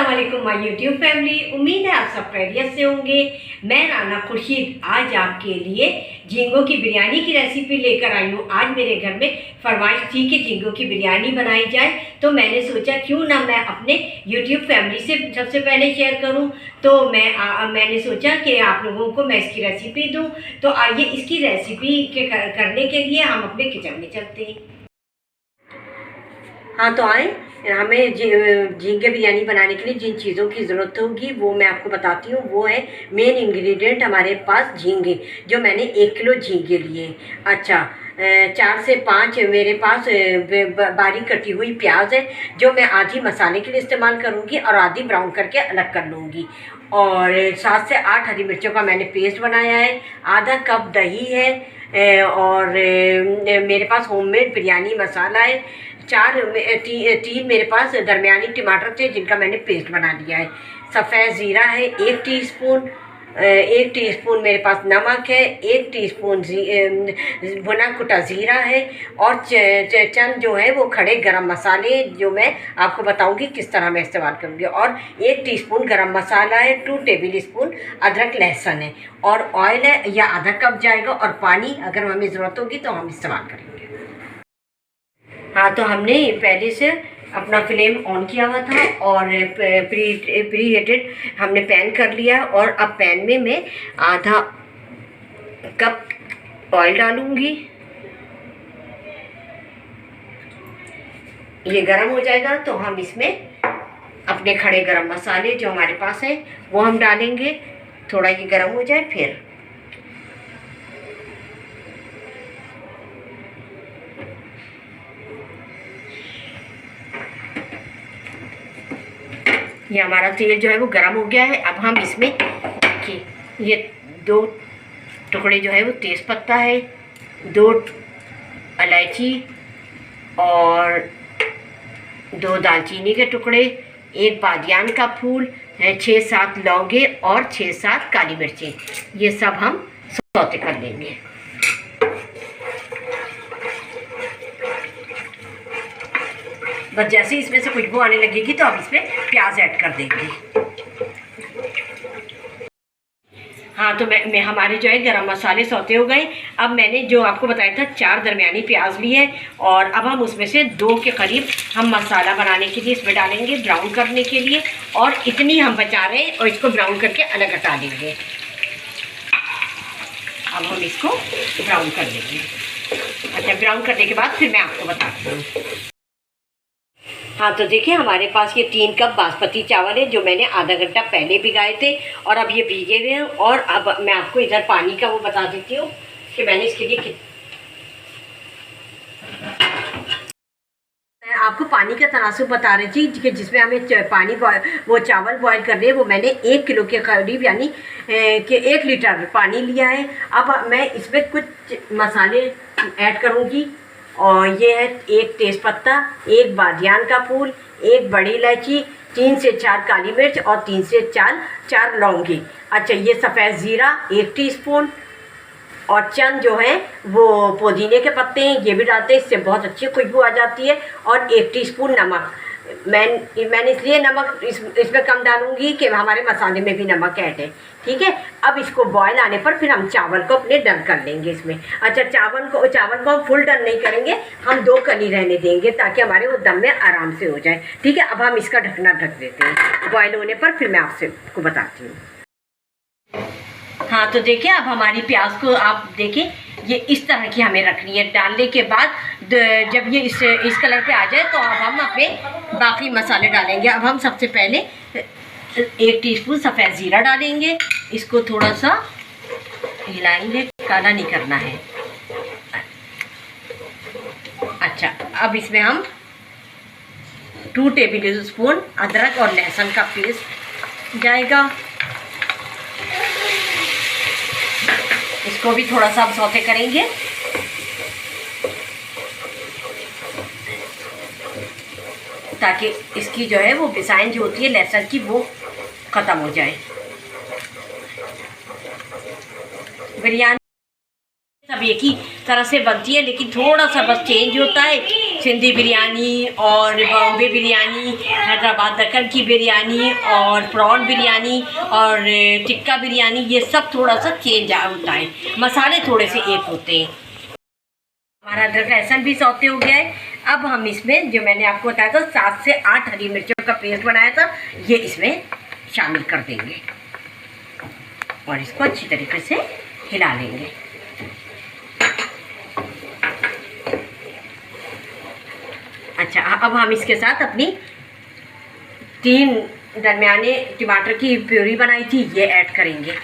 अस्सलामुअलैकुम my YouTube family. उम्मीद है आप सब खैरियत से होंगे। मैं राना खुर्शीद आज आपके लिए झींगों की बिरयानी की रेसिपी लेकर आई हूँ। आज मेरे घर में फरमाइश थी कि झींगों की बिरयानी बनाई जाए, तो मैंने सोचा क्यों ना मैं अपने यूट्यूब फैमिली से सबसे पहले शेयर करूँ। तो मैंने सोचा कि आप लोगों को मैं इसकी रेसिपी दूँ। तो आइए इसकी रेसिपी करने के लिए हम अपने किचन में चलते हैं। हाँ तो आए, हमें झींगे बिरयानी बनाने के लिए जिन चीज़ों की ज़रूरत होगी वो मैं आपको बताती हूँ। वो है मेन इंग्रेडिएंट हमारे पास झींगे, जो मैंने 1 किलो झींगे लिए। अच्छा, 4 से 5 मेरे पास बारीक कटी हुई प्याज है, जो मैं आधी मसाले के लिए इस्तेमाल करूँगी और आधी ब्राउन करके अलग कर लूँगी। और 7 से 8 हरी मिर्चों का मैंने पेस्ट बनाया है। आधा कप दही है और मेरे पास होममेड बिरयानी मसाला है। 3 मेरे पास दरमियानी टमाटर थे जिनका मैंने पेस्ट बना लिया है। सफ़ेद ज़ीरा है 1 टीस्पून। 1 टीस्पून मेरे पास नमक है। 1 टीस्पून भुना कुटा ज़ीरा है। और चंद जो है वो खड़े गरम मसाले, जो मैं आपको बताऊंगी किस तरह मैं इस्तेमाल करूँगी। और 1 टीस्पून गरम मसाला है। 2 टेबल स्पून अदरक लहसुन है। और ऑयल है या आधा कप जाएगा। और पानी अगर हमें ज़रूरत होगी तो हम इस्तेमाल करेंगे। हाँ तो हमने पहले से अपना फ्लेम ऑन किया हुआ था और प्री हीटेड हमने पैन कर लिया। और अब पैन में मैं आधा कप ऑयल डालूंगी। ये गरम हो जाएगा तो हम इसमें अपने खड़े गरम मसाले जो हमारे पास है वो हम डालेंगे। थोड़ा ये गरम हो जाए फिर ये हमारा तेल जो है वो गर्म हो गया है। अब हम इसमें देखिए, ये 2 टुकड़े जो है वो तेज़ पत्ता है, 2 इलायची और 2 दालचीनी के टुकड़े, 1 बादियान का फूल है, 6-7 लौंगे और 6-7 काली मिर्चें। ये सब हम सौते कर लेंगे। बस जैसे ही इसमें से खुशबू आने लगेगी तो अब इसमें प्याज ऐड कर देंगे। हाँ तो मैं हमारे जो है गरम मसाले सौते हो गए। अब मैंने जो आपको बताया था 4 दरमियानी प्याज लिए और अब हम उसमें से 2 के करीब हम मसाला बनाने के लिए इसमें डालेंगे, ब्राउन करने के लिए। और इतनी हम बचा रहे हैं और इसको ब्राउन करके अलग हटा लेंगे। अब हम इसको ब्राउन कर लेंगे। अच्छा, ब्राउन करने के बाद फिर मैं आपको बताती हूँ। हाँ तो देखिए, हमारे पास ये 3 कप बासमती चावल है जो मैंने आधा घंटा पहले भिगाए थे और अब ये भीगे हुए हैं। और अब मैं आपको इधर पानी का वो बता देती हूँ कि मैंने इसके लिए मैं आपको पानी का तनासुब बता रही थी कि जिसमें हमें पानी वो चावल बॉयल कर रहे हैं। वो मैंने 1 किलो के करीब यानी कि 1 लीटर पानी लिया है। अब मैं इसमें कुछ मसाले ऐड करूँगी। और ये है 1 तेज़पत्ता, 1 बादियान का फूल, 1 बड़ी इलायची, 3 से 4 काली मिर्च और 3 से 4 लौंगी। अच्छा, ये सफ़ेद ज़ीरा 1 टीस्पून और चंद जो है वो पुदीने के पत्ते हैं, ये भी डालते हैं, इससे बहुत अच्छी खुशबू आ जाती है। और 1 टीस्पून नमक। मैंने इसलिए नमक इसमें कम डालूंगी कि हमारे मसाले में भी नमक ऐड है। ठीक है, अब इसको बॉयल आने पर फिर हम चावल को अपने डन कर लेंगे इसमें। अच्छा, चावल को हम फुल डन नहीं करेंगे, हम 2 कली रहने देंगे ताकि हमारे वो दम में आराम से हो जाए। ठीक है, अब हम इसका ढकना ढक देते हैं। बॉयल होने पर फिर मैं आपसे को बताती हूँ। हाँ तो देखिए, अब हमारी प्याज को आप देखिए, ये इस तरह की हमें रखनी है। डालने के बाद जब ये इस कलर पे आ जाए तो अब हम अपने बाकी मसाले डालेंगे। अब हम सबसे पहले 1 टीस्पून सफ़ेद ज़ीरा डालेंगे। इसको थोड़ा सा हिलाएंगे, काला नहीं करना है। अच्छा, अब इसमें हम 2 टेबल स्पून अदरक और लहसुन का पेस्ट जाएगा। इसको भी थोड़ा सा सौते करेंगे ताकि इसकी जो है वो बिसाइन जो होती है लहसुन की वो ख़त्म हो जाए। बिरयानी सब एक ही तरह से बनती है, लेकिन थोड़ा सा बस चेंज होता है सिंधी बिरयानी और बॉम्बे बिरयानी, हैदराबाद दक्कन की बिरयानी और प्रॉन बिरयानी और टिक्का बिरयानी, ये सब थोड़ा सा चेंज होता है, मसाले थोड़े से एक होते हैं। हमारा अदरक लहसुन भी सौते हो गया है। अब हम इसमें जो मैंने आपको बताया था 7 से 8 हरी मिर्चों का पेस्ट बनाया था, ये इसमें शामिल कर देंगे और इसको अच्छी तरीके से हिला लेंगे। अच्छा, अब हम इसके साथ अपनी 3 दरमियाने टमाटर की प्यूरी बनाई थी, ये ऐड करेंगे।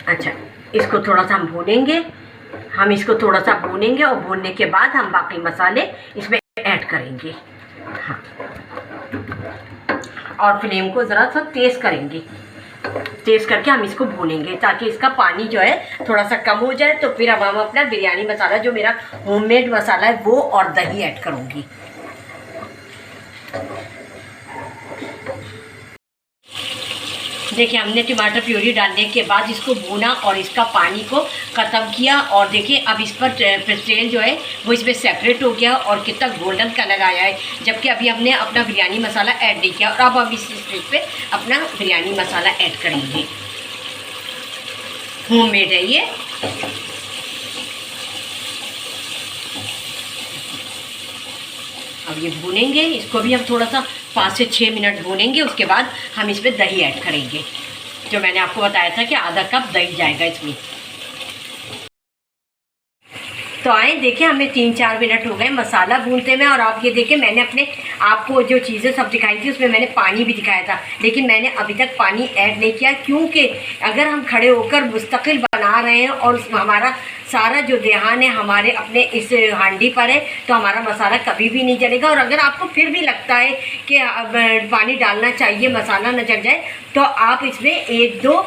अच्छा, इसको थोड़ा सा हम भूनेंगे, और भूनने के बाद हम बाकी मसाले इसमें ऐड करेंगे। हाँ, और फ्लेम को ज़रा सा तेज़ करेंगे, तेज़ करके हम इसको भूनेंगे ताकि इसका पानी जो है थोड़ा सा कम हो जाए। तो फिर अब हम अपना बिरयानी मसाला, जो मेरा होममेड मसाला है, वो और दही ऐड करूँगी। देखिए, हमने टमाटर प्यूरी डालने के बाद इसको भूना और इसका पानी को ख़त्म किया, और देखिए अब इस पर तेल जो है वो इसमें सेपरेट हो गया और कितना गोल्डन कलर आया है, जबकि अभी हमने अपना बिरयानी मसाला ऐड नहीं किया। और अब हम इस स्टेज पे अपना बिरयानी मसाला ऐड करेंगे, होममेड है ये। अब ये भूनेंगे, इसको भी हम थोड़ा सा 5 से 6 मिनट भूनेंगे। उसके बाद हम इसमें दही ऐड करेंगे, जो मैंने आपको बताया था कि आधा कप दही जाएगा इसमें। तो आए देखिए, हमें 3-4 मिनट हो गए मसाला भूनते में, और आप ये देखिए मैंने अपने आपको जो चीज़ें सब दिखाई थी उसमें मैंने पानी भी दिखाया था, लेकिन मैंने अभी तक पानी ऐड नहीं किया, क्योंकि अगर हम खड़े होकर मुस्तकिल बना रहे हैं और हमारा सारा जो ध्यान है हमारे अपने इस हांडी पर है, तो हमारा मसाला कभी भी नहीं जलेगा। और अगर आपको फिर भी लगता है कि पानी डालना चाहिए मसाला न जल जाए, तो आप इसमें 1-2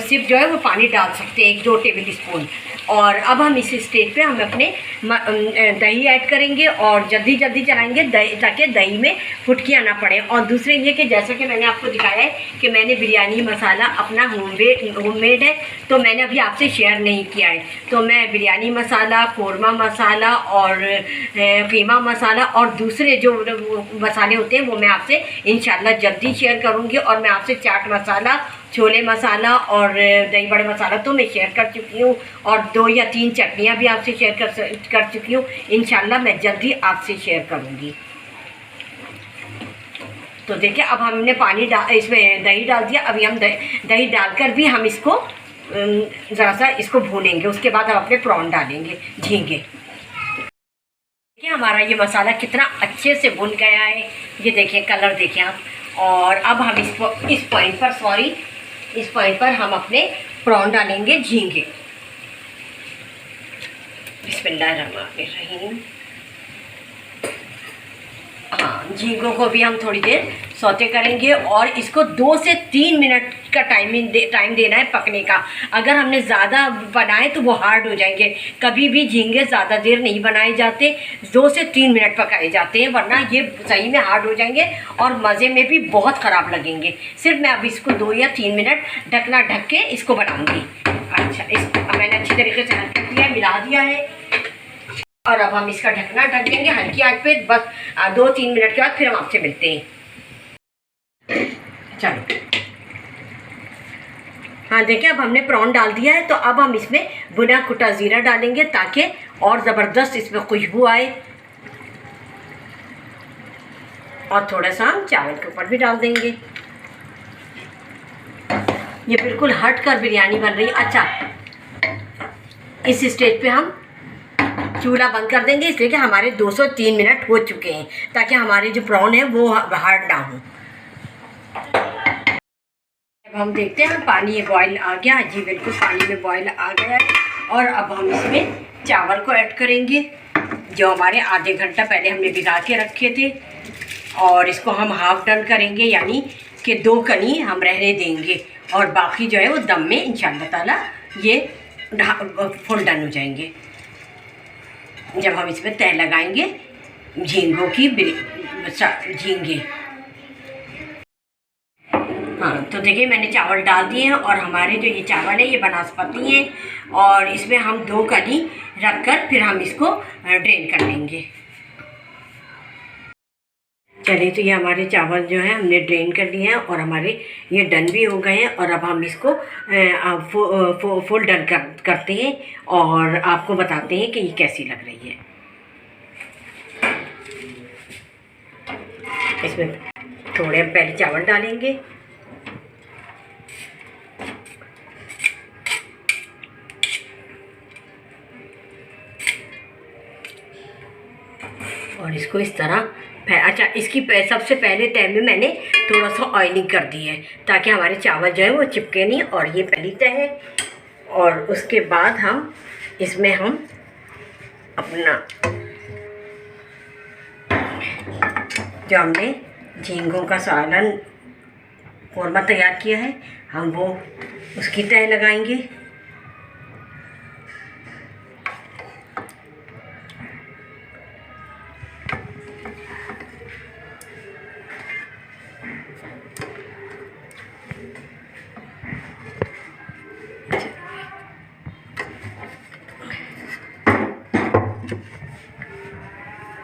सिप जो है वो पानी डाल सकते हैं, 1-2 टेबल स्पून। और अब हम इस स्टेज पे हम अपने दही ऐड करेंगे और जल्दी जल्दी चलाएंगे ताकि दही में फुटकियाँ ना पड़े। और दूसरे ये कि जैसा कि मैंने आपको दिखाया है कि मैंने बिरयानी मसाला अपना होममेड है, तो मैंने अभी आपसे शेयर नहीं किया है। तो मैं बिरयानी मसाला, कोरमा मसाला और कीमा मसाला और दूसरे जो मसाले होते हैं वो मैं आपसे इंशाल्लाह जल्दी शेयर करूँगी। और मैं आपसे चाट मसाला, छोले मसाला और दही बड़े मसाला तो मैं शेयर कर चुकी हूँ, और 2 या 3 चटनियाँ भी आपसे शेयर कर चुकी हूँ। इंशाल्लाह मैं जल्दी आपसे शेयर करूँगी। तो देखिए, अब हमने इसमें दही डाल दिया। अभी हम दही डालकर भी हम इसको ज़रा सा इसको भूनेंगे। उसके बाद हम अपने प्रॉन डालेंगे, झींगे। देखिए हमारा ये मसाला कितना अच्छे से भुन गया है, ये देखिए कलर देखिए आप। और अब हम इस पॉइंट पर हम अपने प्रॉन डालेंगे, झींगे। बिस्मिल्लाहिर्रहमानिर्रहीम। हाँ, झींगों को भी हम थोड़ी देर सौते करेंगे और इसको 2 से 3 मिनट का टाइम देना है पकने का। अगर हमने ज़्यादा बनाए तो वो हार्ड हो जाएंगे। कभी भी झींगे ज़्यादा देर नहीं बनाए जाते, 2 से 3 मिनट पकाए जाते हैं, वरना ये सही में हार्ड हो जाएंगे और मज़े में भी बहुत ख़राब लगेंगे। सिर्फ मैं अब इसको 2 या 3 मिनट ढकना ढक के इसको बनाऊँगी। अच्छा, इसको मैंने अच्छी तरीके से हल्का किया, मिला दिया है, और अब हम इसका ढकना ढक देंगे हल्की आंच पे। बस 2-3 मिनट के बाद फिर हम आपसे मिलते हैं। चलो, हाँ देखिए, अब हमने प्रॉन डाल दिया है, तो अब हम इसमें भुना कुटा ज़ीरा डालेंगे ताकि और ज़बरदस्त इसमें खुशबू आए। और थोड़ा सा हम चावल के ऊपर भी डाल देंगे। ये बिल्कुल हट कर बिरयानी बन रही है। अच्छा, इस स्टेज पे हम चूल्हा बंद कर देंगे, इसलिए कि हमारे 2 से 3 मिनट हो चुके हैं, ताकि हमारे जो प्रॉन है वो हार्ड ना हो। अब हम देखते हैं, पानी बॉयल आ गया जी, बिल्कुल पानी में बॉयल आ गया है। और अब हम इसमें चावल को ऐड करेंगे जो हमारे आधे घंटा पहले हमने भिगा के रखे थे, और इसको हम हाफ डन करेंगे, यानी कि 2 कनी हम रहने देंगे और बाकी जो है वो दम में इंशाअल्लाह ताला ये फुल डन हो जाएंगे जब हम इसमें तह लगाएंगे झींगों की झींगे। हाँ, तो देखिए मैंने चावल डाल दिए हैं और हमारे जो ये चावल है ये बनास्पति हैं और इसमें हम 2 कली रख कर फिर हम इसको ड्रेन कर लेंगे। चलिए तो ये हमारे चावल जो है हमने ड्रेन कर लिए हैं और हमारे ये डन भी हो गए हैं और अब हम इसको फुल डन करते हैं और आपको बताते हैं कि ये कैसी लग रही है। इसमें थोड़े हम पहले चावल डालेंगे और इसको इस तरह अच्छा इसकी सबसे पहले तय में मैंने थोड़ा सा ऑयलिंग कर दी है ताकि हमारे चावल जो है वो चिपके नहीं, और ये पहली तय है। और उसके बाद हम इसमें हम अपना जो हमने झींगों का सालन कोरमा तैयार किया है हम वो उसकी तय लगाएंगे।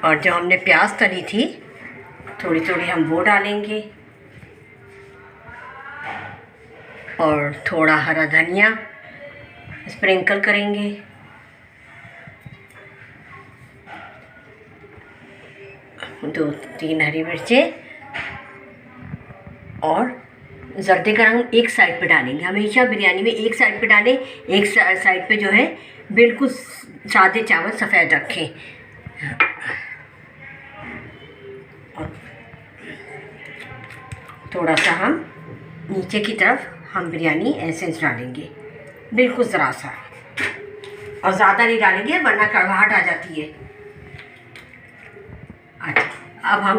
और जो हमने प्याज तली थी थोड़ी थोड़ी हम वो डालेंगे और थोड़ा हरा धनिया स्प्रिंकल करेंगे। दो तीन हरी मिर्चें और जर्दे का रंग एक साइड पे डालेंगे। हमेशा बिरयानी में एक साइड पे डालें, एक साइड पे जो है बिल्कुल सादे चावल सफ़ेद रखें। और थोड़ा सा हम नीचे की तरफ हम बिरयानी एसेंस डालेंगे, बिल्कुल ज़रा सा, और ज़्यादा नहीं डालेंगे वरना कड़वाहट आ जाती है। अच्छा अब हम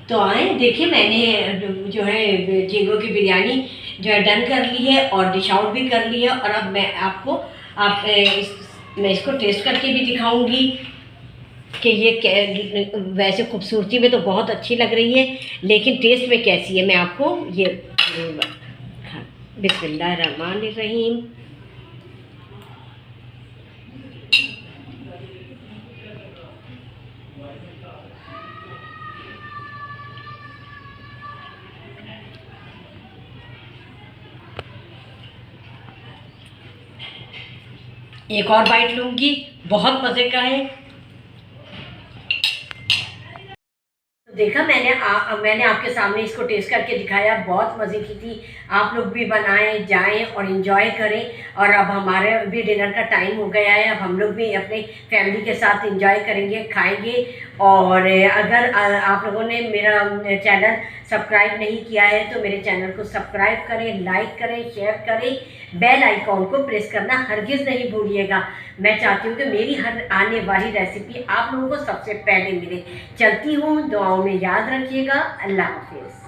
तो आए देखिए मैंने जो है झींगों की बिरयानी जो है डन कर ली है और डिश आउट भी कर ली है। और अब मैं आपको मैं इसको टेस्ट करके भी दिखाऊंगी कि ये वैसे खूबसूरती में तो बहुत अच्छी लग रही है लेकिन टेस्ट में कैसी है मैं आपको ये बिस्मिल्लाहिर्रहमानिर्रहीम। एक और बाइट लूँगी, बहुत मज़े का है। देखा मैंने आपके सामने इसको टेस्ट करके दिखाया, बहुत मज़े की थी। आप लोग भी बनाएं, जाएं और इन्जॉय करें। और अब हमारे भी डिनर का टाइम हो गया है, अब हम लोग भी अपने फैमिली के साथ इन्जॉय करेंगे, खाएंगे। और अगर आप लोगों ने मेरा चैनल सब्सक्राइब नहीं किया है तो मेरे चैनल को सब्सक्राइब करें, लाइक करें, शेयर करें, बेल आइकॉन को प्रेस करना हरगिज़ नहीं भूलिएगा। मैं चाहती हूँ कि मेरी हर आने वाली रेसिपी आप लोगों को सबसे पहले मिले। चलती हूँ, दुआओं में याद रखिएगा। अल्लाह हाफिज़।